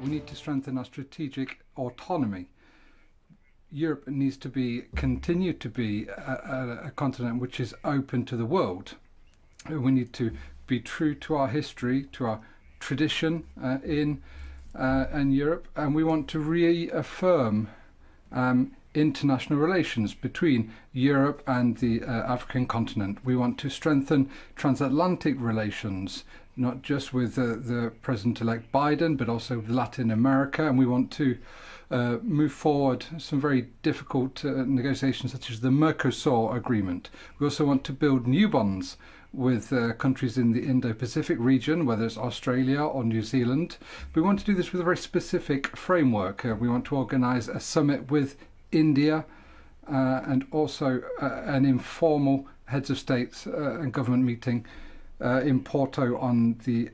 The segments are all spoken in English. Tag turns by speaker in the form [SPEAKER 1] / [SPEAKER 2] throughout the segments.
[SPEAKER 1] We need to strengthen our strategic autonomy. Europe needs to continue to be a continent which is open to the world. We need to be true to our history, to our tradition in Europe, and we want to reaffirm international relations between Europe and the African continent. We want to strengthen transatlantic relations, not just with the President-elect Biden, but also with Latin America, and we want to move forward some very difficult negotiations such as the Mercosur agreement. We also want to build new bonds with countries in the Indo-Pacific region, whether it's Australia or New Zealand. We want to do this with a very specific framework. We want to organise a summit with India and also an informal heads of states and government meeting in Porto on the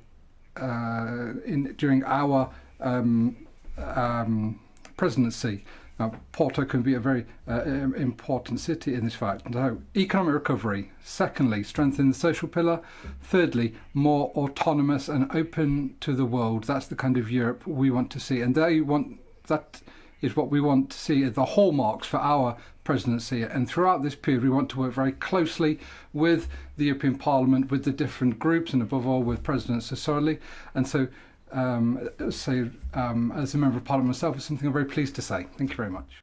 [SPEAKER 1] during our presidency. Now, Porto can be a very important city in this fact. So, economic recovery. Secondly, strengthen the social pillar. Thirdly, more autonomous and open to the world. That's the kind of Europe we want to see, and that is what we want to see as the hallmarks for our presidency. And throughout this period, we want to work very closely with the European Parliament, with the different groups, and above all with President Sassoli. And so, as a member of Parliament myself, it's something I'm very pleased to say. Thank you very much.